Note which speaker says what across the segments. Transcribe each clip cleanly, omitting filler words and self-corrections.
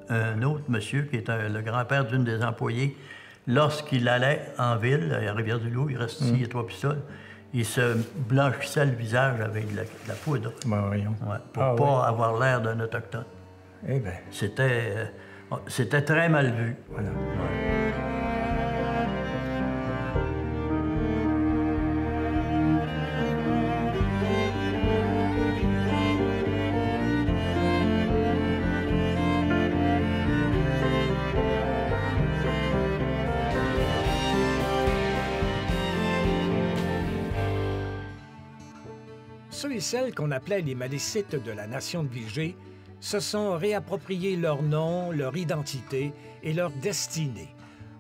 Speaker 1: un autre monsieur qui est le grand-père d'une des employées. Lorsqu'il allait en ville, à Rivière-du-Loup, il reste ici, il y a 3 pistoles, il se blanchissait le visage avec de la poudre.
Speaker 2: Ben, voyons.
Speaker 1: Ouais, pour ne pas avoir l'air d'un Autochtone.
Speaker 2: Eh bien.
Speaker 1: C'était très mal vu.
Speaker 2: Voilà.
Speaker 1: Ouais.
Speaker 2: Ceux et celles qu'on appelait les Malécites de la nation de Vigée se sont réappropriés leur nom, leur identité et leur destinée.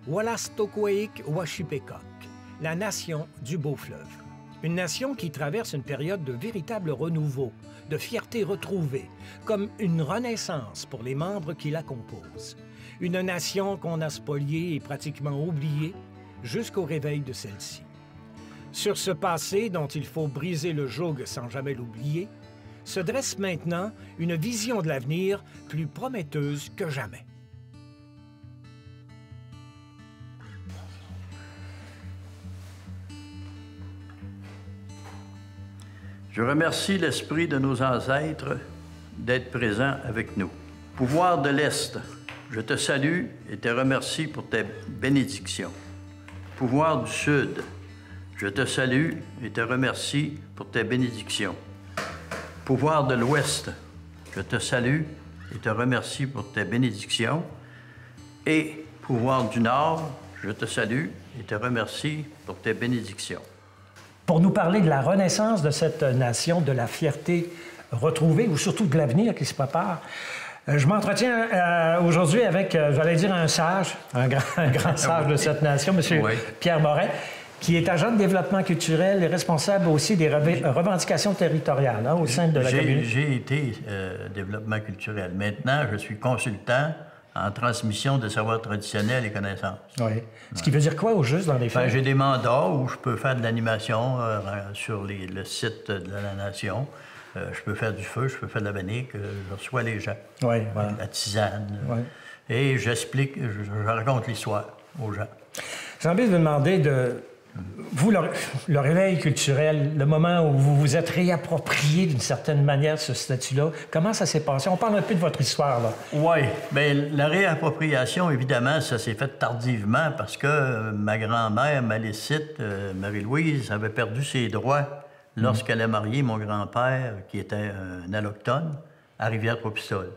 Speaker 2: Wolastoqeyik Washipekok, la nation du Beau-Fleuve. Une nation qui traverse une période de véritable renouveau, de fierté retrouvée, comme une renaissance pour les membres qui la composent. Une nation qu'on a spoliée et pratiquement oubliée jusqu'au réveil de celle-ci. Sur ce passé dont il faut briser le joug sans jamais l'oublier, se dresse maintenant une vision de l'avenir plus prometteuse que jamais.
Speaker 1: Je remercie l'esprit de nos ancêtres d'être présent avec nous. Pouvoir de l'Est, je te salue et te remercie pour tes bénédictions. Pouvoir du Sud, je te salue et te remercie pour tes bénédictions. Pouvoir de l'Ouest, je te salue et te remercie pour tes bénédictions. Et pouvoir du Nord, je te salue et te remercie pour tes bénédictions.
Speaker 2: Pour nous parler de la renaissance de cette nation, de la fierté retrouvée, ou surtout de l'avenir qui se prépare, je m'entretiens aujourd'hui avec, j'allais dire, un sage, un grand sage de cette nation, M. Pierre Morin, qui est agent de développement culturel et responsable aussi des revendications territoriales au sein de la communauté.
Speaker 1: J'ai été développement culturel. Maintenant, je suis consultant en transmission de savoirs traditionnels et connaissances.
Speaker 2: Oui. Ce qui veut dire quoi au juste dans les faits?
Speaker 1: J'ai des mandats où je peux faire de l'animation sur le site de la Nation. Je peux faire du feu, je peux faire de la bannique, je reçois les gens.
Speaker 2: Oui, voilà.
Speaker 1: La tisane.
Speaker 2: Oui.
Speaker 1: Et j'explique, je raconte l'histoire aux gens.
Speaker 2: J'ai envie de vous demander vous, le réveil culturel, le moment où vous vous êtes réapproprié d'une certaine manière ce statut-là, comment ça s'est passé? On parle un peu de votre histoire, là.
Speaker 1: Oui. Bien, la réappropriation, évidemment, ça s'est fait tardivement parce que ma grand-mère, Malécite, Marie-Louise, avait perdu ses droits lorsqu'elle a marié mon grand-père, qui était un allochtone, à Rivière-Trois-Pistoles.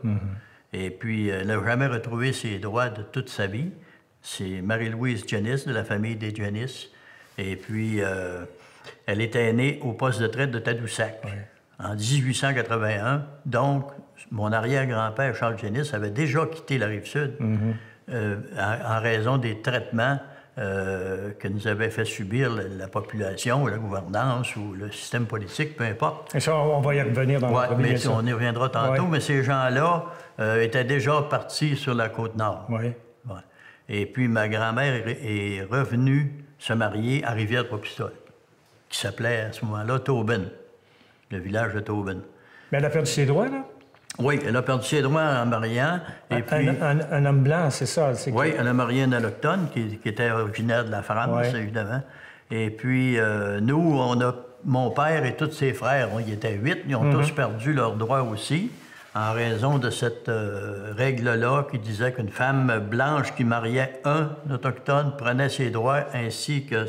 Speaker 1: Et puis, elle n'a jamais retrouvé ses droits de toute sa vie. C'est Marie-Louise Janis, de la famille des Janis. Et puis, elle était née au poste de traite de Tadoussac en 1881. Donc, mon arrière-grand-père, Charles Janis, avait déjà quitté la Rive-Sud en raison des traitements que nous avait fait subir la population, ou la gouvernance, ou le système politique, peu importe.
Speaker 2: Et ça, on va y revenir dans la
Speaker 1: mais on y reviendra tantôt, mais ces gens-là étaient déjà partis sur la Côte-Nord. Et puis, ma grand-mère est revenue se marier à Rivière-Trois-Pistoles, qui s'appelait à ce moment-là Tobin, le village de Tobin.
Speaker 2: Mais elle a perdu ses droits, là?
Speaker 1: Oui, elle a perdu ses droits en mariant. Et puis,
Speaker 2: un homme blanc, c'est ça?
Speaker 1: Oui, elle a marié un allochtone qui était originaire de la France, évidemment. Et puis, nous, mon père et tous ses frères, ils étaient 8, ils ont tous perdu leurs droits aussi, en raison de cette règle-là qui disait qu'une femme blanche qui mariait un autochtone prenait ses droits ainsi que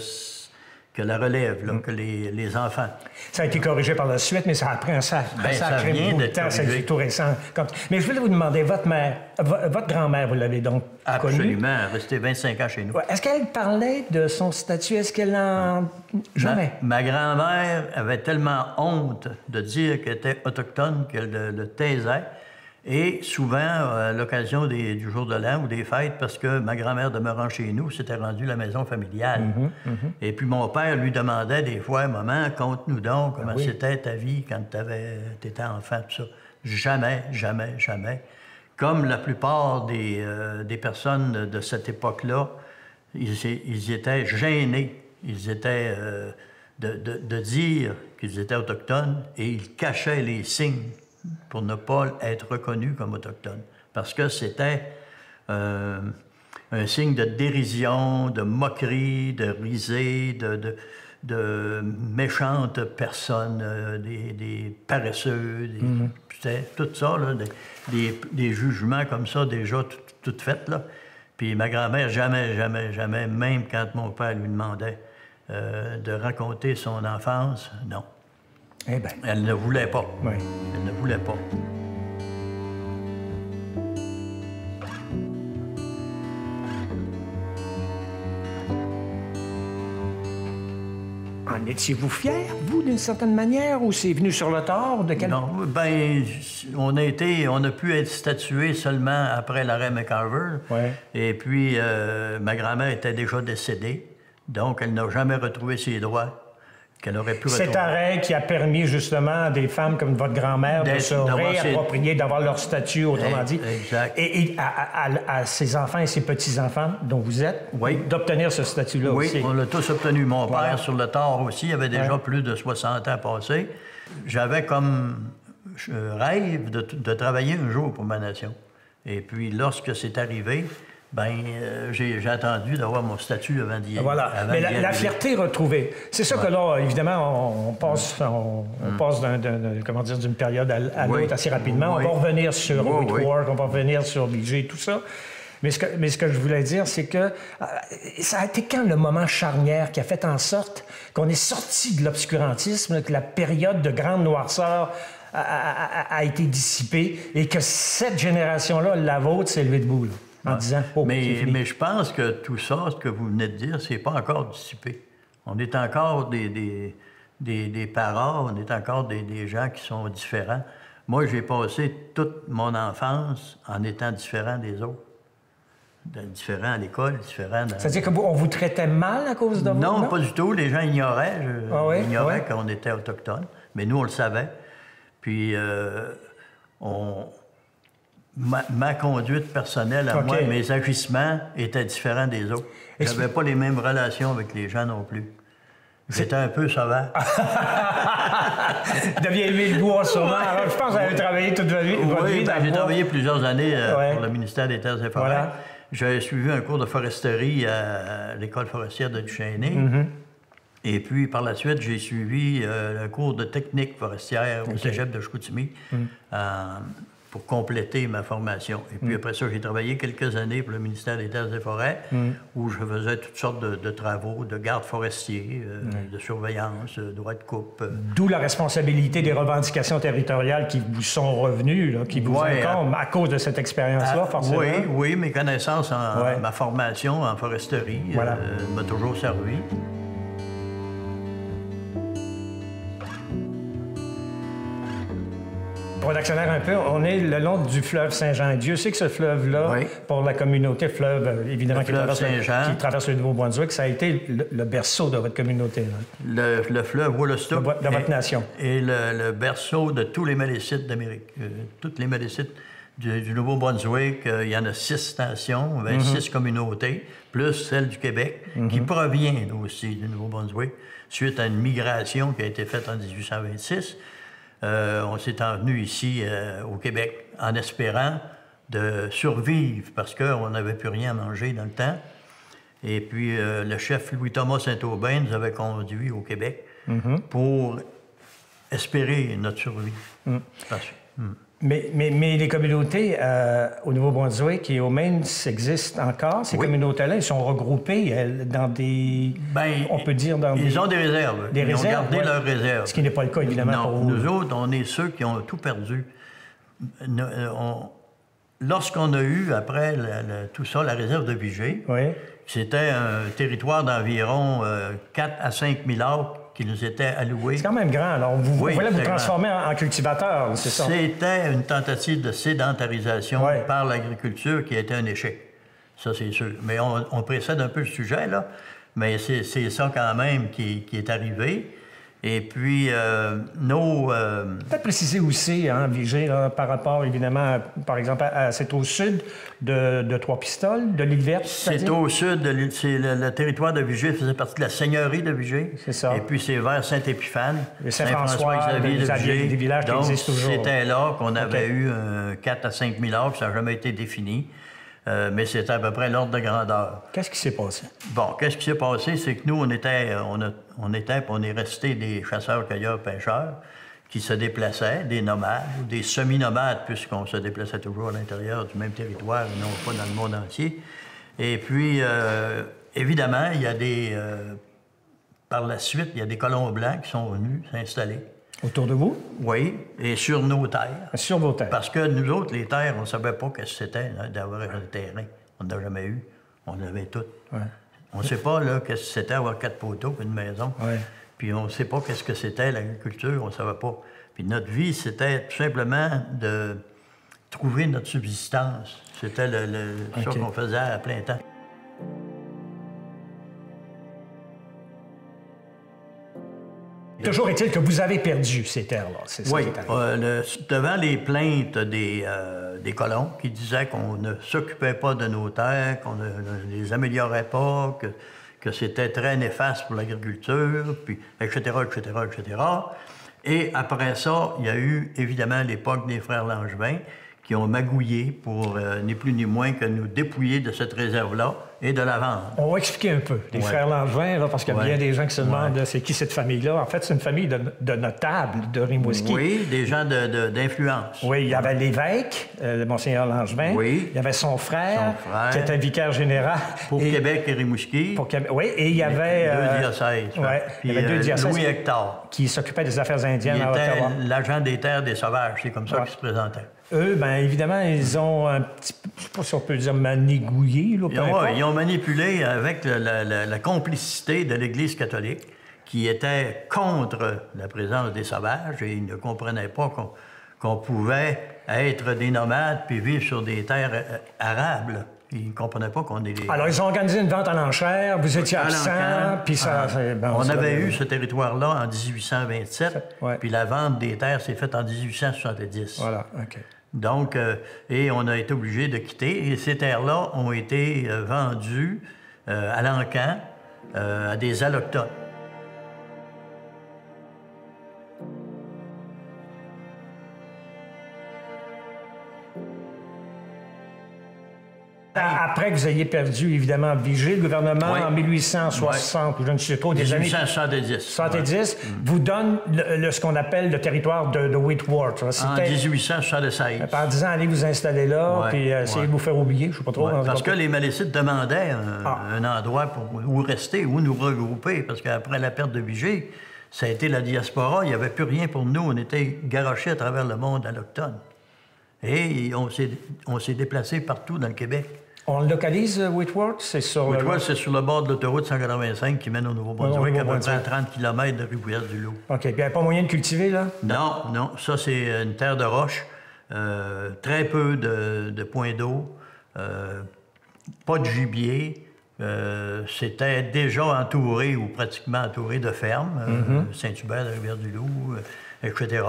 Speaker 1: la relève, là, que les enfants.
Speaker 2: Ça a été corrigé par la suite, mais ça a pris un sacré bout de temps, c'est tout récent. Mais je voulais vous demander, votre grand-mère, vous l'avez donc connue?
Speaker 1: Absolument, elle est restée 25 ans chez nous.
Speaker 2: Est-ce qu'elle parlait de son statut? Est-ce qu'elle en... Jamais.
Speaker 1: Ma grand-mère avait tellement honte de dire qu'elle était autochtone qu'elle le taisait. Et souvent, à l'occasion du jour de l'an ou des fêtes, parce que ma grand-mère demeurant chez nous, s'était rendue la maison familiale. Et puis mon père lui demandait des fois, « Maman, conte-nous donc comment c'était ta vie quand tu étais enfant, tout ça. » Jamais, jamais, jamais. Comme la plupart des personnes de cette époque-là, ils étaient gênés. Ils étaient de dire qu'ils étaient autochtones et ils cachaient les signes pour ne pas être reconnus comme autochtones. parce que c'était un signe de dérision, de moquerie, de risée, de méchantes personnes, des paresseux, c'était tout ça, là, des jugements comme ça déjà tout faits, là. Puis ma grand-mère, jamais, même quand mon père lui demandait de raconter son enfance, non.
Speaker 2: Eh bien.
Speaker 1: Elle ne voulait pas.
Speaker 2: Oui.
Speaker 1: Elle ne voulait pas.
Speaker 2: En étiez-vous fier, vous, d'une certaine manière, ou c'est venu sur le tard?
Speaker 1: Non, bien, on a pu être statué seulement après l'arrêt McCarver.
Speaker 2: Ouais.
Speaker 1: Et puis, ma grand-mère était déjà décédée, donc elle n'a jamais retrouvé ses droits qu'elle aurait pu retrouver.
Speaker 2: Cet arrêt qui a permis justement à des femmes comme votre grand-mère de se réapproprier, d'avoir leur statut, autrement dit.
Speaker 1: Exact.
Speaker 2: Et à ses enfants et ses petits-enfants, dont vous êtes,
Speaker 1: oui,
Speaker 2: d'obtenir ce statut-là aussi.
Speaker 1: Oui, on l'a tous obtenu. Mon père, sur le tard aussi, avait déjà plus de 60 ans passés. J'avais comme rêve de travailler un jour pour ma nation. Et puis, lorsque c'est arrivé, j'ai attendu d'avoir mon statut avant d'y aller.
Speaker 2: Voilà. Mais la fierté retrouvée, c'est ça que là, évidemment, on passe d'une période à l'autre assez rapidement. On va revenir sur Whitworth, on va revenir sur Bilger, tout ça. Mais ce que je voulais dire, c'est que ça a été quand le moment charnière qui a fait en sorte qu'on est sorti de l'obscurantisme, que la période de grande noirceur a été dissipée et que cette génération-là, la vôtre, s'est levée debout, là. En disant,
Speaker 1: mais je pense que tout ça, ce que vous venez de dire, c'est pas encore dissipé. On est encore des parents, on est encore des gens qui sont différents. Moi, j'ai passé toute mon enfance en étant différent des autres. Différent à l'école, différent...
Speaker 2: C'est-à-dire qu'on vous traitait mal à cause de vous?
Speaker 1: Non, pas du tout. Les gens ignoraient. Ignoraient qu'on était autochtone. Mais nous, on le savait. Puis, Ma conduite personnelle à moi, mes agissements étaient différents des autres. Je n'avais pas les mêmes relations avec les gens non plus. J'étais un peu sauvage.
Speaker 2: Vous deviez aimer le bois, sûrement. Alors, je pense que vous avez travaillé toute votre vie.
Speaker 1: Oui, j'ai travaillé plusieurs années pour le ministère des Terres et Forêts. Voilà. J'ai suivi un cours de foresterie à l'École forestière de Duchesnay. Et puis, par la suite, j'ai suivi un cours de technique forestière au cégep de Chicoutimi. Pour compléter ma formation. Et puis après ça, j'ai travaillé quelques années pour le ministère des Terres et Forêts, où je faisais toutes sortes de travaux, de garde forestier, de surveillance, droit de coupe.
Speaker 2: D'où la responsabilité des revendications territoriales qui vous sont revenues, là, qui vous incombent à cause de cette expérience-là, forcément.
Speaker 1: Oui, mes connaissances, ma formation en foresterie m'a toujours servi.
Speaker 2: Pour l'actionnaire un peu, on est le long du fleuve Saint-Jean. Dieu sait que ce fleuve-là, pour la communauté, fleuve évidemment qui traverse le Nouveau-Brunswick, ça a été le berceau de votre communauté. Là.
Speaker 1: Le fleuve Woolastook
Speaker 2: de votre nation.
Speaker 1: Et le berceau de tous les Malécites d'Amérique. Toutes les Malécites du Nouveau-Brunswick, il y en a 6 nations, 26 communautés, plus celle du Québec, qui provient aussi du Nouveau-Brunswick, suite à une migration qui a été faite en 1826. On s'est envenu ici au Québec en espérant de survivre parce qu'on n'avait plus rien à manger dans le temps. Et puis le chef Louis-Thomas Saint-Aubin nous avait conduits au Québec pour espérer notre survie.
Speaker 2: Mais les communautés au Nouveau-Brunswick et au Maine existent encore. Ces communautés-là, elles sont regroupées dans des... on peut dire dans
Speaker 1: ils ont des réserves. Ils ont gardé leurs réserves.
Speaker 2: Ce qui n'est pas le cas, évidemment, pour vous.
Speaker 1: Nous autres, on est ceux qui ont tout perdu. Lorsqu'on a eu, après tout ça, la réserve de Vigée, c'était un territoire d'environ 4 à 5 000 acres qui nous était alloué.
Speaker 2: C'est quand même grand. Alors, vous voulez vous transformer en cultivateur, c'est ça?
Speaker 1: C'était une tentative de sédentarisation par l'agriculture qui a été un échec. Ça, c'est sûr. Mais on précède un peu le sujet, là. Mais c'est ça quand même qui est arrivé. Et puis, nos...
Speaker 2: Peut-être préciser aussi, hein, Vigée, là, par rapport, évidemment, par exemple, c'est au sud de Trois-Pistoles, de l'île Verte.
Speaker 1: C'est au sud, c'est le territoire de Vigée faisait partie de la seigneurie de Vigée.
Speaker 2: C'est ça.
Speaker 1: Et puis, c'est vers Saint-Épiphane,
Speaker 2: Saint-François-Xavier de Vigée. Des villages
Speaker 1: Donc,
Speaker 2: qui existent toujours.
Speaker 1: c'était là qu'on avait eu 4 à 5 000 arbres, ça n'a jamais été défini. Mais c'était à peu près l'ordre de grandeur.
Speaker 2: Qu'est-ce qui s'est passé?
Speaker 1: Bon, qu'est-ce qui s'est passé? C'est que nous, on est restés des chasseurs, cueilleurs, pêcheurs qui se déplaçaient, des nomades ou des semi-nomades, puisqu'on se déplaçait toujours à l'intérieur du même territoire et non pas dans le monde entier. Et puis, évidemment, il y a par la suite, il y a des colons blancs qui sont venus s'installer.
Speaker 2: Autour de vous?
Speaker 1: Oui, et sur nos terres.
Speaker 2: Sur vos terres.
Speaker 1: Parce que nous autres, les terres, on ne savait pas ce que c'était d'avoir un terrain. On n'en a jamais eu. On avait tout.
Speaker 2: Ouais.
Speaker 1: On ne sait pas qu'est-ce que c'était avoir 4 poteaux et une maison.
Speaker 2: Ouais.
Speaker 1: Puis on ne sait pas qu'est-ce que c'était l'agriculture, on ne savait pas. Puis notre vie, c'était tout simplement de trouver notre subsistance. C'était ça qu'on faisait à plein temps.
Speaker 2: Toujours est-il que vous avez perdu ces terres-là. C'est ça
Speaker 1: Oui,
Speaker 2: qui est arrivé.
Speaker 1: devant les plaintes des colons qui disaient qu'on ne s'occupait pas de nos terres, qu'on ne les améliorait pas, que c'était très néfaste pour l'agriculture, puis etc., etc., etc. Et après ça, il y a eu évidemment l'époque des frères Langevin qui ont magouillé pour ni plus ni moins que nous dépouiller de cette réserve-là et de la vendre.
Speaker 2: On va expliquer un peu. Les frères Langevin, là, parce qu'il y a bien des gens qui se demandent c'est qui cette famille-là. En fait, c'est une famille de notables de Rimouski.
Speaker 1: Oui, des gens d'influence.
Speaker 2: Oui, il y avait l'évêque, Monseigneur Langevin.
Speaker 1: Oui.
Speaker 2: Il y avait son frère qui était vicaire général.
Speaker 1: Pour Québec et Rimouski.
Speaker 2: Oui, et il y avait...
Speaker 1: deux diocèses.
Speaker 2: Ouais,
Speaker 1: puis,
Speaker 2: il y avait 2 diocèses.
Speaker 1: Louis Hector.
Speaker 2: Qui s'occupait des affaires indiennes à
Speaker 1: Ottawa.
Speaker 2: Ottawa.
Speaker 1: Il était l'agent des terres des sauvages. C'est comme ça qu'il se présentait.
Speaker 2: Eux, bien évidemment, ils ont un petit peu, je ne sais pas si on peut dire manigouillé. Là,
Speaker 1: ils ont manipulé avec la complicité de l'Église catholique qui était contre la présence des sauvages et ils ne comprenaient pas qu'on pouvait être des nomades puis vivre sur des terres arables. Ils ne comprenaient pas qu'on est des...
Speaker 2: Alors, ils ont organisé une vente à l'enchère, vous étiez absent, puis ça...
Speaker 1: on avait eu ce territoire-là en 1827, puis la vente des terres s'est faite en 1870.
Speaker 2: Voilà, OK.
Speaker 1: Donc, et on a été obligé de quitter. Et ces terres-là ont été vendues à l'Ancan à des allochtones.
Speaker 2: Après que vous ayez perdu, évidemment, Vigée, le gouvernement, en 1860, je ne sais trop, des années...
Speaker 1: 1870.
Speaker 2: 70, vous donne ce qu'on appelle le territoire de Whitworth.
Speaker 1: En 1876.
Speaker 2: En disant, allez vous installer là, puis essayez de vous faire oublier, je ne sais pas trop.
Speaker 1: Parce que les Malécites demandaient un endroit où rester, où nous regrouper, parce qu'après la perte de Vigée, ça a été la diaspora, il n'y avait plus rien pour nous, on était garochés à travers le monde allochtone. Et on s'est déplacé partout dans le Québec.
Speaker 2: On localise Whitworth? C'est sur
Speaker 1: le bord de l'autoroute 185 qui mène au Nouveau-Brunswick, à peu près à 30 km de Rivière-du-Loup.
Speaker 2: OK. Puis il n'y a pas moyen de cultiver, là?
Speaker 1: Non. Ça, c'est une terre de roche. Très peu de points d'eau. Pas de gibier. C'était déjà entouré ou pratiquement entouré de fermes. Saint-Hubert, de Rivière-du-Loup, etc.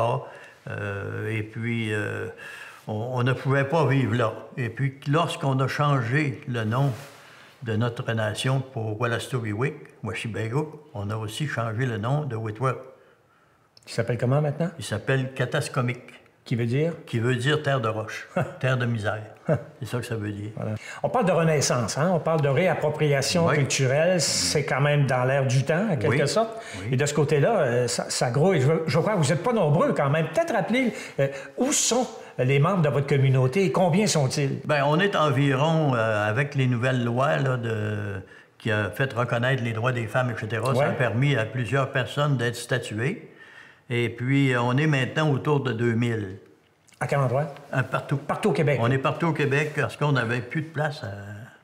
Speaker 1: Et puis... on ne pouvait pas vivre là. Et puis, lorsqu'on a changé le nom de notre nation pour Wolastoqiyik, Washibaguk, on a aussi changé le nom de Whitworth.
Speaker 2: Il s'appelle comment maintenant?
Speaker 1: Il s'appelle Kataskomik.
Speaker 2: Qui veut dire?
Speaker 1: Qui veut dire terre de roche, terre de misère. C'est ça que ça veut dire.
Speaker 2: Voilà. On parle de renaissance, hein? On parle de réappropriation culturelle. C'est quand même dans l'air du temps, en quelque sorte. Oui. Et de ce côté-là, ça grouille. Je crois que vous n'êtes pas nombreux quand même. Peut-être rappeler où sont les membres de votre communauté et combien sont-ils? Bien,
Speaker 1: on est environ, avec les nouvelles lois là, qui ont fait reconnaître les droits des femmes, etc., ça a permis à plusieurs personnes d'être statuées. Et puis, on est maintenant autour de 2000.
Speaker 2: À quel endroit?
Speaker 1: Partout.
Speaker 2: Partout au Québec?
Speaker 1: On est partout au Québec parce qu'on n'avait plus de place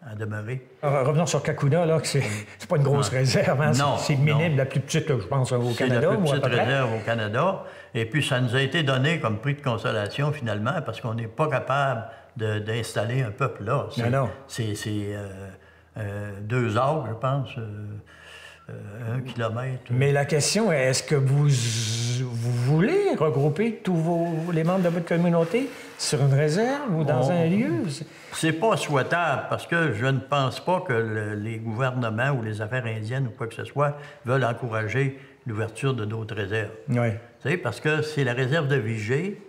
Speaker 1: à demeurer.
Speaker 2: Alors, revenons sur Kakuna, là, que c'est pas une grosse réserve, hein?
Speaker 1: Non.
Speaker 2: C'est minime, la plus petite, je pense, au Canada.
Speaker 1: C'est la plus petite réserve au Canada. Et puis, ça nous a été donné comme prix de consolation, finalement, parce qu'on n'est pas capable d'installer un peuple là.
Speaker 2: Non.
Speaker 1: C'est 2 arbres, je pense. 1 kilomètre.
Speaker 2: Mais la question est, est-ce que vous voulez regrouper tous les membres de votre communauté sur une réserve ou dans un lieu?
Speaker 1: C'est pas souhaitable parce que je ne pense pas que les gouvernements ou les affaires indiennes ou quoi que ce soit veulent encourager l'ouverture de d'autres réserves.
Speaker 2: Oui.
Speaker 1: Vous savez, parce que c'est la réserve de Vigée,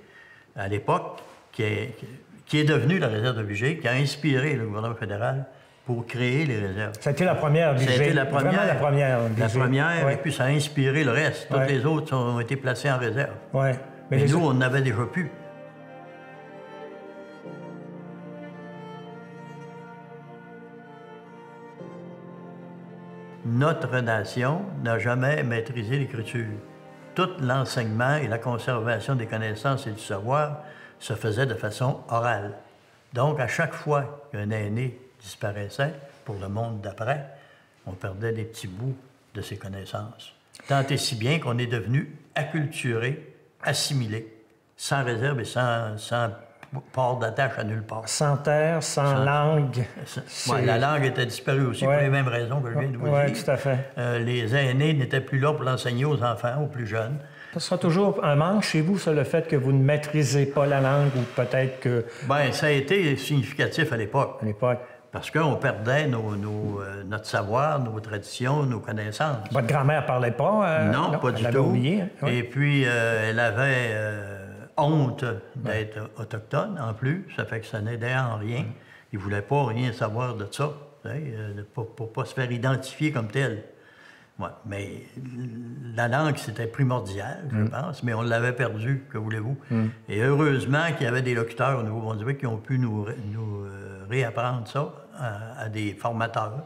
Speaker 1: à l'époque, qui est devenue la réserve de Vigée, qui a inspiré le gouvernement fédéral pour créer les réserves.
Speaker 2: Ça a été la première Vigée.
Speaker 1: C'était la première.
Speaker 2: Vraiment la première Vigée.
Speaker 1: La première,
Speaker 2: Oui.
Speaker 1: et puis ça a inspiré le reste. Toutes les autres ont été placées en réserve.
Speaker 2: Oui.
Speaker 1: Mais nous, on n'avait déjà plus. Notre nation n'a jamais maîtrisé l'écriture. Tout l'enseignement et la conservation des connaissances et du savoir se faisait de façon orale. Donc, à chaque fois qu'un aîné disparaissait pour le monde d'après, on perdait des petits bouts de ses connaissances. Tant et si bien qu'on est devenu acculturé, assimilé, sans réserve et sans port d'attache à nulle part.
Speaker 2: Sans terre, sans langue.
Speaker 1: Ouais, la langue était disparue aussi pour les mêmes raisons que je viens de vous dire.
Speaker 2: Oui, tout à fait.
Speaker 1: Les aînés n'étaient plus là pour l'enseigner aux enfants, aux plus jeunes.
Speaker 2: Ça sera toujours un manque chez vous, ça, le fait que vous ne maîtrisez pas la langue ou peut-être que...
Speaker 1: Bien, ça a été significatif à l'époque.
Speaker 2: À l'époque.
Speaker 1: Parce qu'on perdait notre savoir, nos traditions, nos connaissances.
Speaker 2: Votre grand-mère parlait pas?
Speaker 1: Non, pas du tout.
Speaker 2: Oublié, hein? Oui.
Speaker 1: Et puis, elle avait honte d'être autochtone, en plus. Ça fait que ça n'aidait en rien. Il ne voulait pas rien savoir de ça, pour ne pas se faire identifier comme tel. Ouais, mais la langue, c'était primordial, je pense, mais on l'avait perdu, que voulez-vous. Et heureusement qu'il y avait des locuteurs au Nouveau-Brunswick qui ont pu nous réapprendre ça à des formateurs.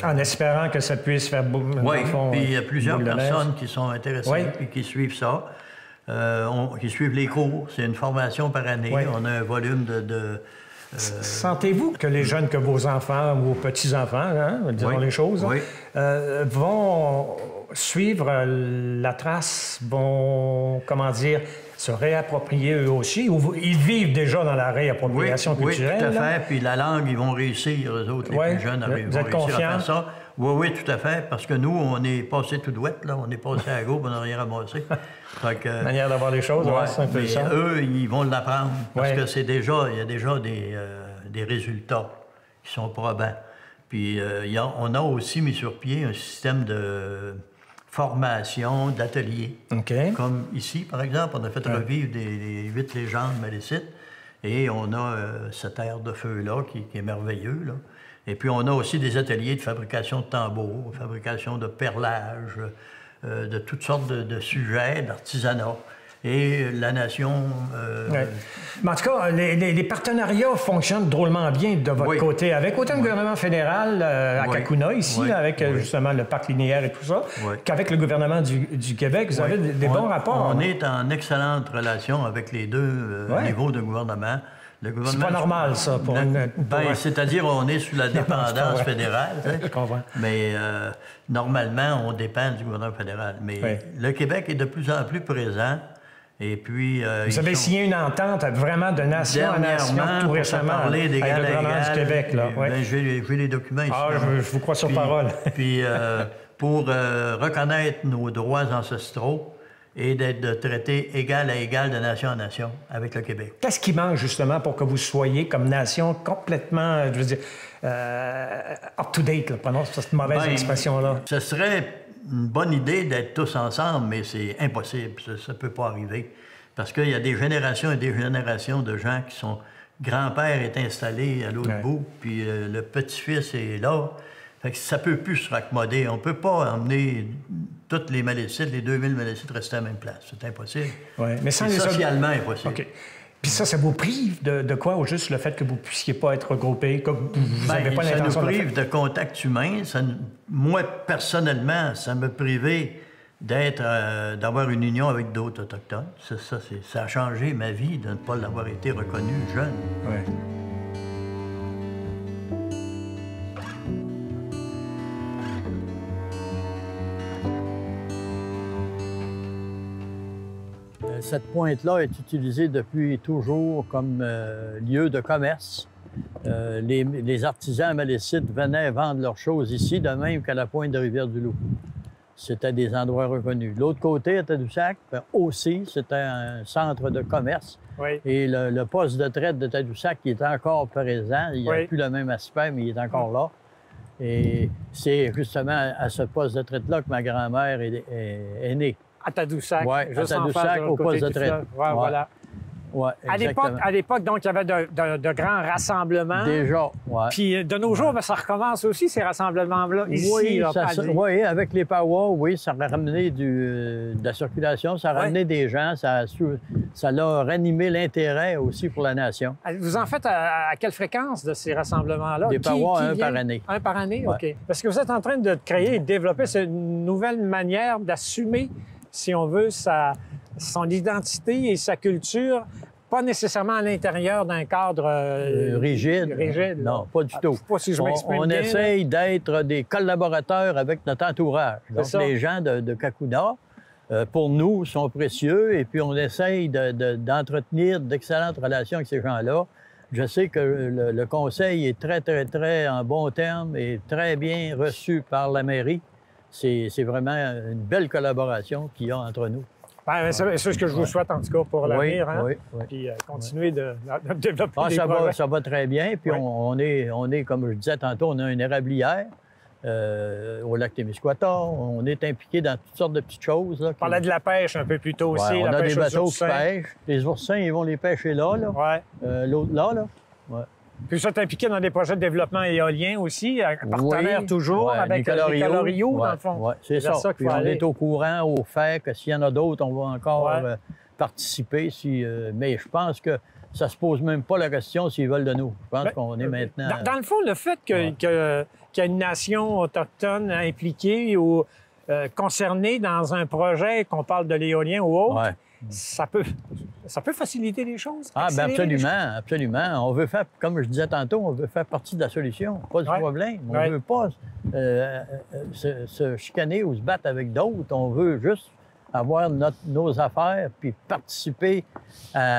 Speaker 2: En espérant que ça puisse faire
Speaker 1: oui, puis il y a plusieurs personnes qui sont intéressées et qui suivent ça, qui suivent les cours. C'est une formation par année.
Speaker 2: Oui.
Speaker 1: On a un volume de
Speaker 2: Sentez-vous que les jeunes, que vos enfants ou vos petits-enfants, hein, disons les choses, vont suivre la trace, vont, comment dire, se réapproprier eux aussi, ou ils vivent déjà dans la réappropriation culturelle?
Speaker 1: Oui, tout à fait. Puis la langue, ils vont réussir, eux autres, les plus jeunes, ils vont réussir à faire ça. Oui, tout à fait, parce que nous, on est passé tout douette, là. On est passé à gauche, on n'a rien ramassé.
Speaker 2: Manière d'avoir les choses, c'est un peu
Speaker 1: mais
Speaker 2: ça.
Speaker 1: Eux, ils vont l'apprendre, parce que il y a déjà des résultats qui sont probants. Puis on a aussi mis sur pied un système de formation, d'ateliers. Comme ici, par exemple, on a fait revivre les 8 légendes malécites, et on a cette aire de feu-là qui est merveilleux, là. Et puis, on a aussi des ateliers de fabrication de tambours, fabrication de perlage, de toutes sortes de sujets, d'artisanat. Et la nation...
Speaker 2: Mais en tout cas, les partenariats fonctionnent drôlement bien de votre côté, avec autant le gouvernement fédéral à Kakuna, ici, avec justement le parc linéaire et tout ça, qu'avec le gouvernement du Québec. Vous avez des bons rapports.
Speaker 1: On est en excellente relation avec les deux niveaux de gouvernement.
Speaker 2: C'est pas normal, ça, pour
Speaker 1: c'est-à-dire, on est sous la dépendance fédérale.
Speaker 2: Je comprends.
Speaker 1: Mais normalement, on dépend du gouvernement fédéral. Mais le Québec est de plus en plus présent. Et puis...
Speaker 2: vous avez signé une entente vraiment de nation à nation tout récemment avec le gouvernement du Québec. Là.
Speaker 1: J'ai les documents ici.
Speaker 2: Je vous crois sur parole.
Speaker 1: Puis pour reconnaître nos droits ancestraux, et d'être de traité égal à égal de nation en nation avec le Québec.
Speaker 2: Qu'est-ce qui manque, justement, pour que vous soyez, comme nation, complètement, je veux dire, up-to-date, là, pardon, cette mauvaise expression-là?
Speaker 1: Ce serait une bonne idée d'être tous ensemble, mais c'est impossible. Ça ne peut pas arriver. Parce qu'il y a des générations et des générations de gens qui sont... Grand-père est installé à l'autre bout, puis le petit-fils est là. Fait que ça ne peut plus se raccommoder. On ne peut pas emmener toutes les malécites, les 2000 malécites rester à la même place. C'est impossible.
Speaker 2: Mais
Speaker 1: c'est socialement impossible.
Speaker 2: OK. Puis ça vous prive de quoi, au juste le fait que vous ne puissiez pas être regroupés, que vous n'avez pas l'intention de
Speaker 1: ça nous prive de contact humain. Moi, personnellement, ça me privait d'avoir une union avec d'autres Autochtones. Ça a changé ma vie de ne pas l'avoir été reconnu jeune. Cette pointe-là est utilisée depuis toujours comme lieu de commerce. les artisans malécites venaient vendre leurs choses ici, de même qu'à la pointe de Rivière-du-Loup. C'était des endroits reconnus. L'autre côté, à Tadoussac, aussi, c'était un centre de commerce.
Speaker 2: Oui.
Speaker 1: Et le poste de traite de Tadoussac, qui est encore présent, il n'a plus le même aspect, mais il est encore là. Et c'est justement à ce poste de traite-là que ma grand-mère est née.
Speaker 2: À Tadoussac,
Speaker 1: oui,
Speaker 2: juste
Speaker 1: à Tadoussac,
Speaker 2: en face,
Speaker 1: au poste de traite.
Speaker 2: Ouais, voilà.
Speaker 1: Oui, exactement.
Speaker 2: À l'époque, donc, il y avait de grands rassemblements.
Speaker 1: Déjà, oui.
Speaker 2: Puis de nos jours, bien, ça recommence aussi, ces rassemblements-là, ici.
Speaker 1: Oui,
Speaker 2: là,
Speaker 1: oui, avec les Pawa, oui, ça a ramené de la circulation, ça a ramené des gens, ça a ranimé l'intérêt aussi pour la nation.
Speaker 2: Vous en faites à quelle fréquence de ces rassemblements-là?
Speaker 1: Des Pawa, un par année.
Speaker 2: Un par année,
Speaker 1: ouais.
Speaker 2: OK. Parce que vous êtes en train de créer et de développer cette nouvelle manière d'assumer, si on veut, son identité et sa culture, pas nécessairement à l'intérieur d'un cadre
Speaker 1: rigide. Non, pas du tout.
Speaker 2: Pas si je m'exprime
Speaker 1: on
Speaker 2: bien,
Speaker 1: essaye d'être des collaborateurs avec notre entourage. Donc, les gens de Kakuna, pour nous, sont précieux et puis on essaye d'entretenir d'excellentes relations avec ces gens-là. Je sais que le conseil est très, très, très en bon terme et très bien reçu par la mairie. C'est vraiment une belle collaboration qu'il y a entre nous.
Speaker 2: Ben, c'est ce que je vous souhaite, en tout cas, pour l'avenir. Hein?
Speaker 1: Oui.
Speaker 2: Puis continuer de développer des
Speaker 1: projets. Ça va très bien. Puis on est, comme je disais tantôt, on a une érablière au lac Témiscouata. On est impliqué dans toutes sortes de petites choses. Là,
Speaker 2: on parlait de la pêche un peu plus tôt aussi.
Speaker 1: On a des bateaux qui pêchent. Les oursins, ils vont les pêcher là. L'autre là. Ouais.
Speaker 2: Puis vous êtes impliqué dans des projets de développement éolien aussi, partenaire toujours avec Nicolas Rio, dans le fond.
Speaker 1: Oui, c'est ça. Puis on est au courant, au fait que s'il y en a d'autres, on va encore participer. Mais je pense que ça se pose même pas la question s'ils veulent de nous. Je pense qu'on est maintenant...
Speaker 2: Dans le fond, le fait qu'il y a une nation autochtone impliquée ou concernée dans un projet, qu'on parle de l'éolien ou autre, ça peut faciliter les choses?
Speaker 1: Ah, bien absolument, absolument. On veut faire, comme je disais tantôt, on veut faire partie de la solution, pas du problème. On ne veut pas se chicaner ou se battre avec d'autres. On veut juste avoir nos affaires puis participer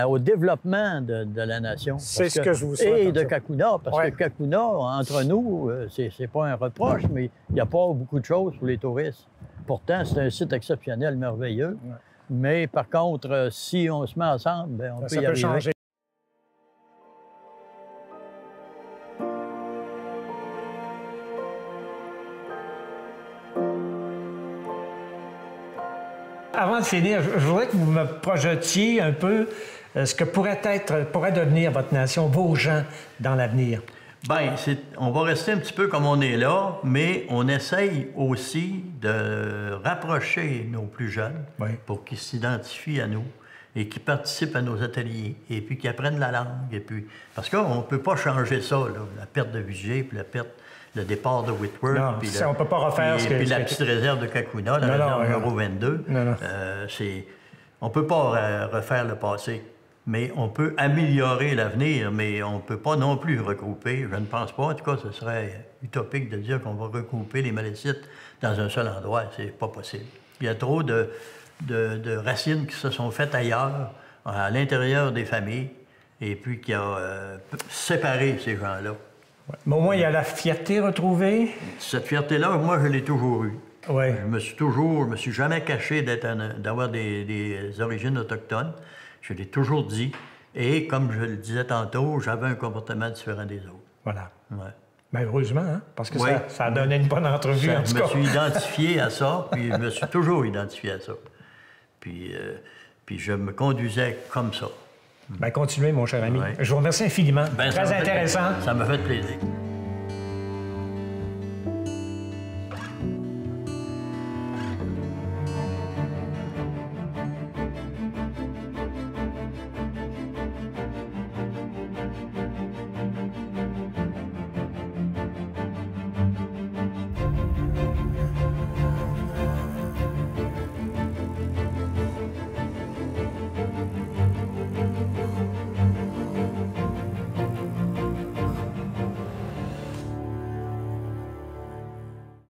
Speaker 1: au développement de la nation.
Speaker 2: C'est ce que je vous souhaite.
Speaker 1: Et de Kakuna, parce que Kakuna, entre nous, c'est pas un reproche, mais il n'y a pas beaucoup de choses pour les touristes. Pourtant, c'est un site exceptionnel, merveilleux. Ouais. Mais par contre, si on se met ensemble, bien, on peut y arriver. Changer.
Speaker 2: Avant de finir, je voudrais que vous me projetiez un peu ce que pourrait devenir votre nation, vos gens, dans l'avenir.
Speaker 1: Bien, on va rester un petit peu comme on est là, mais on essaye aussi de rapprocher nos plus jeunes pour qu'ils s'identifient à nous et qu'ils participent à nos ateliers et puis qu'ils apprennent la langue. Et puis, parce qu'on ne peut pas changer ça, là, la perte de Vigier, puis le départ de Whitworth.
Speaker 2: Non, puis on ne peut pas refaire ce que...
Speaker 1: Puis la petite réserve de Kakuna, la réserve numéro 22. On ne peut pas refaire le passé. Mais on peut améliorer l'avenir, mais on ne peut pas non plus regrouper. Je ne pense pas. En tout cas, ce serait utopique de dire qu'on va regrouper les Malécites dans un seul endroit. C'est pas possible. Il y a trop de racines qui se sont faites ailleurs, à l'intérieur des familles, et puis qui a séparé ces gens-là.
Speaker 2: Ouais. Mais au moins, il y a la fierté retrouvée.
Speaker 1: Cette fierté-là, moi, je l'ai toujours eue.
Speaker 2: Ouais.
Speaker 1: Je me suis jamais caché d'avoir des origines autochtones. Je l'ai toujours dit. Et comme je le disais tantôt, j'avais un comportement différent des autres.
Speaker 2: Voilà.
Speaker 1: Ouais.
Speaker 2: Bien, heureusement, hein? Parce que ça a donné une bonne entrevue, en tout cas.
Speaker 1: Je me suis identifié à ça, puis je me suis toujours identifié à ça. Puis je me conduisais comme ça.
Speaker 2: Bien, continuez, mon cher ami. Je vous remercie infiniment. Très intéressant.
Speaker 1: Ça m'a fait plaisir.